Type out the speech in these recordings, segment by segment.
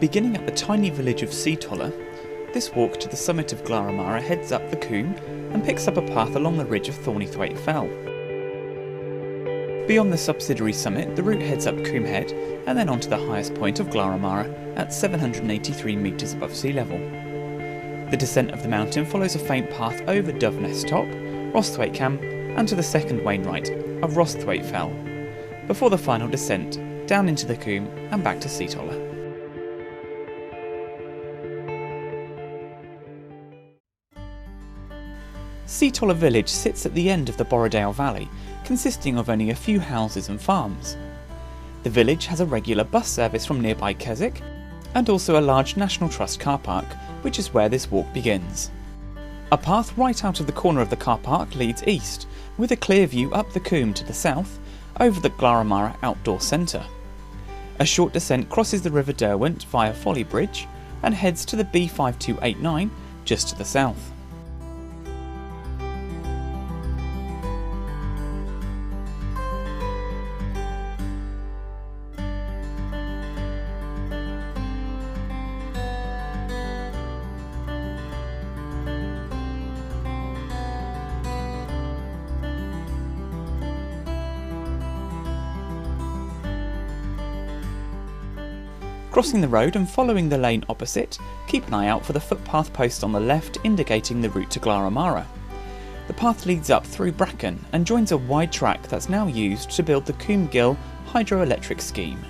Beginning at the tiny village of Sitala, this walk to the summit of Glaramara heads up the Combe and picks up a path along the ridge of Thornythwaite Fell. Beyond the subsidiary summit, the route heads up Combe Head and then onto the highest point of Glaramara at 783 metres above sea level. The descent of the mountain follows a faint path over Dov Desktop, Rosthwaite Cam and to the second wainwright of Rosthwaite Fell, before the final descent down into the Combe and back to Sitala. Sitala village sits at the end of the Borrowdale Valley, consisting of only a few houses and farms. The village has a regular bus service from nearby Keswick, and also a large National Trust car park, which is where this walk begins. A path right out of the corner of the car park leads east, with a clear view up the Combe to the south, over the Glaramara Outdoor Centre. A short descent crosses the River Derwent via Folly Bridge, and heads to the B5289 just to the south. Crossing the road and following the lane opposite, keep an eye out for the footpath post on the left indicating the route to Glara Amara. The path leads up through bracken and joins a wide track that's now used to build the Combe Gill hydroelectric scheme.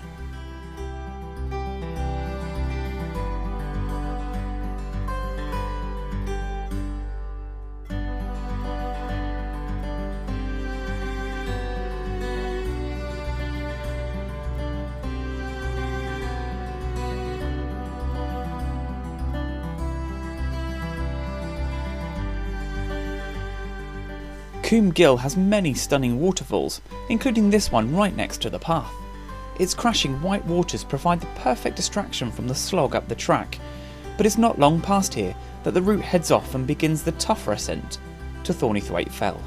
Combe Gill has many stunning waterfalls, including this one right next to the path. Its crashing white waters provide the perfect distraction from the slog up the track, but it's not long past here that the route heads off and begins the tougher ascent to Thornythwaite Fell.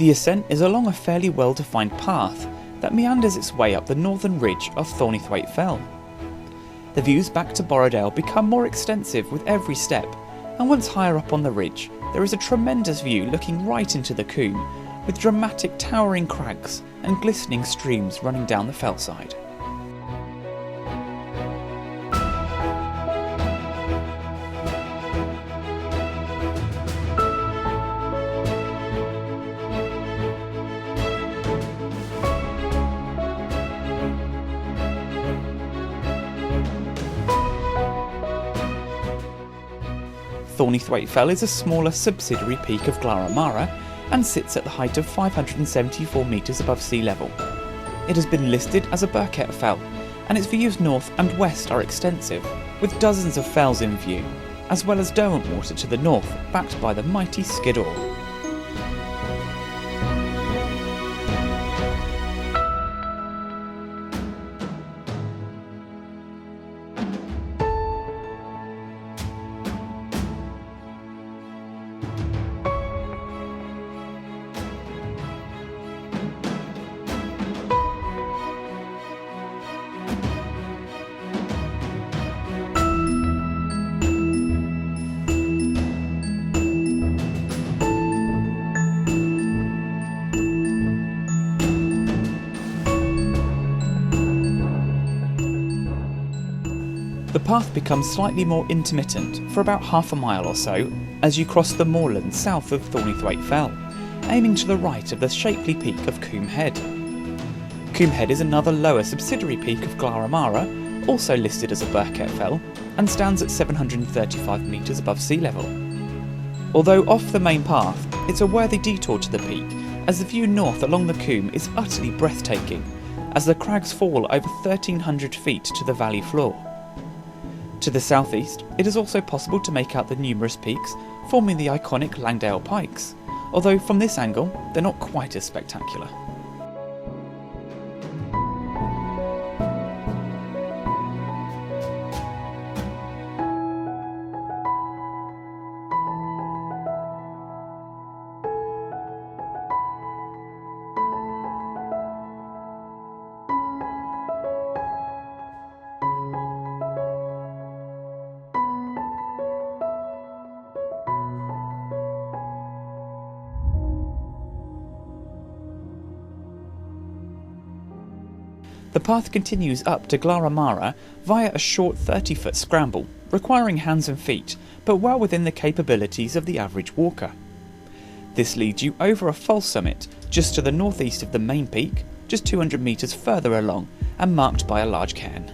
The ascent is along a fairly well-defined path that meanders its way up the northern ridge of Thornythwaite Fell. The views back to Borrowdale become more extensive with every step, and once higher up on the ridge, there is a tremendous view looking right into the Combe, with dramatic towering crags and glistening streams running down the fellside. Thornythwaite Fell is a smaller subsidiary peak of Glara Amara and sits at the height of 574 metres above sea level. It has been listed as a Burkett Fell, and its views north and west are extensive, with dozens of fells in view, as well as Derwent water to the north, backed by the mighty Skiddaw. The path becomes slightly more intermittent for about half a mile or so as you cross the moorland south of Thornythwaite Fell, aiming to the right of the shapely peak of Combe Head. Combe Head is another lower subsidiary peak of Glara Amara, also listed as a Rosthwaite Fell, and stands at 735 metres above sea level. Although off the main path, it's a worthy detour to the peak, as the view north along the Combe is utterly breathtaking, as the crags fall over 1,300 feet to the valley floor. To the southeast, it is also possible to make out the numerous peaks forming the iconic Langdale Pikes, although from this angle, they're not quite as spectacular. The path continues up to Glara Amara via a short 30-foot scramble, requiring hands and feet, but well within the capabilities of the average walker. This leads you over a false summit just to the northeast of the main peak, just 200 metres further along, and marked by a large cairn.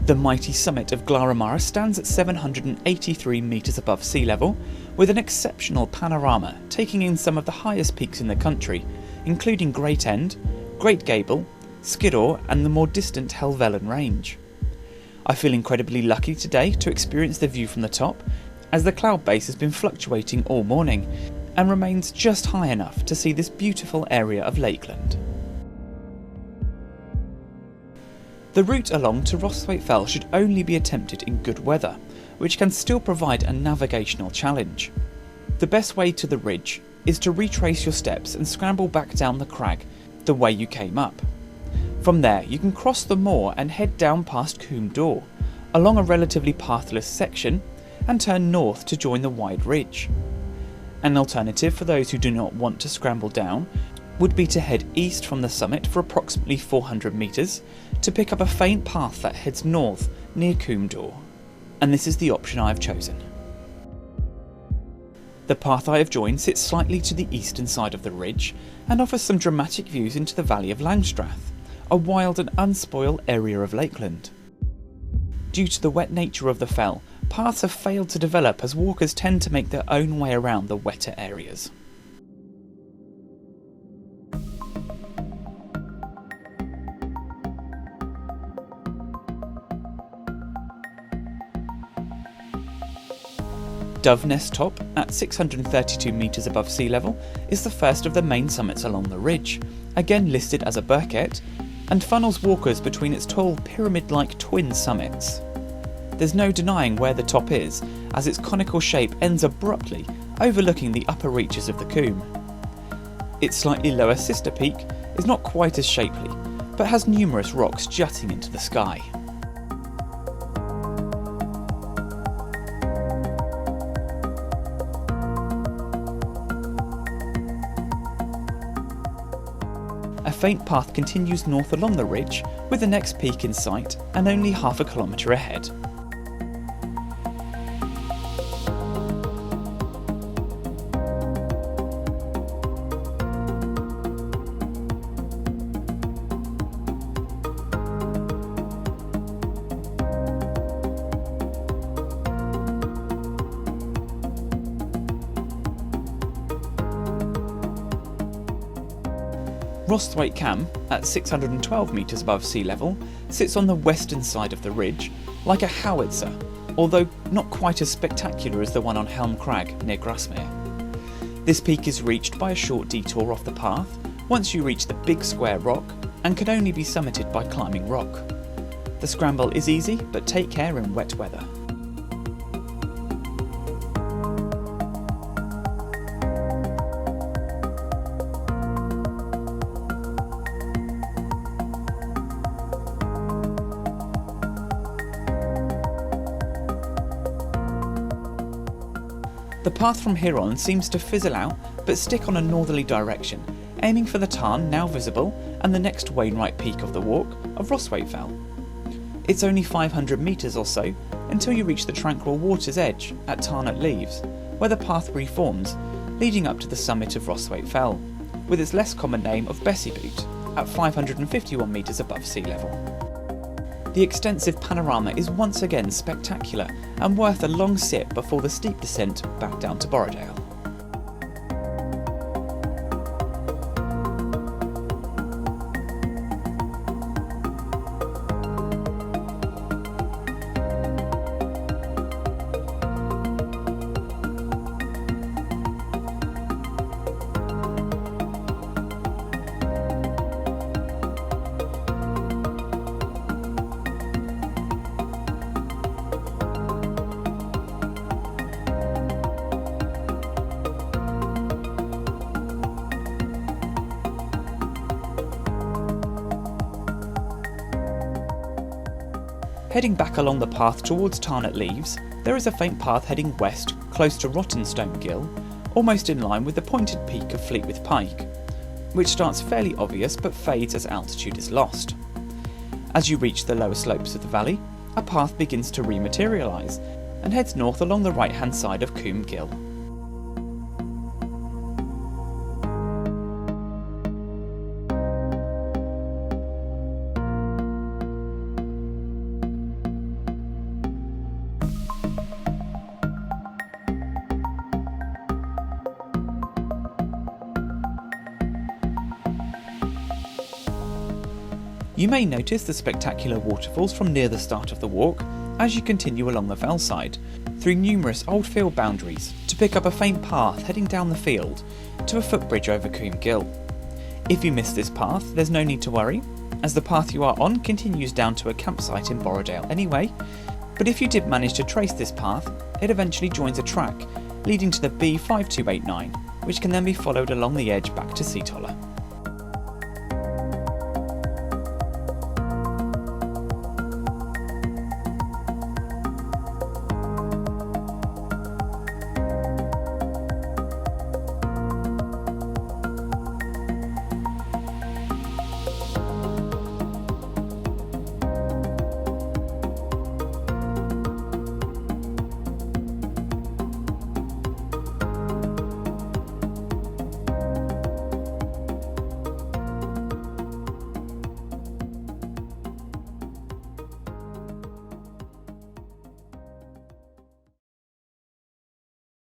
The mighty summit of Glaramara stands at 783 metres above sea level, with an exceptional panorama taking in some of the highest peaks in the country, including Great End, Great Gable, Skiddaw and the more distant Helvellyn Range. I feel incredibly lucky today to experience the view from the top, as the cloud base has been fluctuating all morning, and remains just high enough to see this beautiful area of lakeland. The route along to Rosthwaite Fell should only be attempted in good weather, which can still provide a navigational challenge. The best way to the ridge is to retrace your steps and scramble back down the crag the way you came up. From there you can cross the moor and head down past Combe Gill, along a relatively pathless section, and turn north to join the wide ridge. An alternative for those who do not want to scramble down would be to head east from the summit for approximately 400 metres to pick up a faint path that heads north near Combe Gill, and this is the option I have chosen. The path I have joined sits slightly to the eastern side of the ridge and offers some dramatic views into the valley of Langstrath, a wild and unspoiled area of lakeland. Due to the wet nature of the fell, paths have failed to develop as walkers tend to make their own way around the wetter areas. Dov Desktop, at 632 metres above sea level, is the first of the main summits along the ridge, again listed as a Rosthwaite, and funnels walkers between its tall pyramid-like twin summits. There's no denying where the top is, as its conical shape ends abruptly, overlooking the upper reaches of the Combe. Its slightly lower sister peak is not quite as shapely, but has numerous rocks jutting into the sky. A faint path continues north along the ridge, with the next peak in sight and only half a kilometre ahead. Rosthwaite Cam, at 612 metres above sea level, sits on the western side of the ridge, like a howitzer, although not quite as spectacular as the one on Helm Crag near Grasmere. This peak is reached by a short detour off the path once you reach the big square rock, and can only be summited by climbing rock. The scramble is easy, but take care in wet weather. The path from here on seems to fizzle out but stick on a northerly direction, aiming for the tarn now visible and the next Wainwright peak of the walk of Rosthwaite Fell. It's only 500 metres or so until you reach the tranquil water's edge at Tarn Leaves, where the path reforms, leading up to the summit of Rosthwaite Fell, with its less common name of Bessie Boot, at 551 metres above sea level. The extensive panorama is once again spectacular and worth a long sit before the steep descent back down to Borrowdale. Heading back along the path towards Tarn Leaves, there is a faint path heading west close to Rottenstone Gill, almost in line with the pointed peak of Fleetwith Pike, which starts fairly obvious but fades as altitude is lost. As you reach the lower slopes of the valley, a path begins to rematerialise and heads north along the right hand side of Combe Gill. You may notice the spectacular waterfalls from near the start of the walk as you continue along the fell side, through numerous old field boundaries to pick up a faint path heading down the field to a footbridge over Combe Gill. If you miss this path, there's no need to worry, as the path you are on continues down to a campsite in Borrowdale anyway, but if you did manage to trace this path, it eventually joins a track leading to the B5289, which can then be followed along the edge back to Sitala.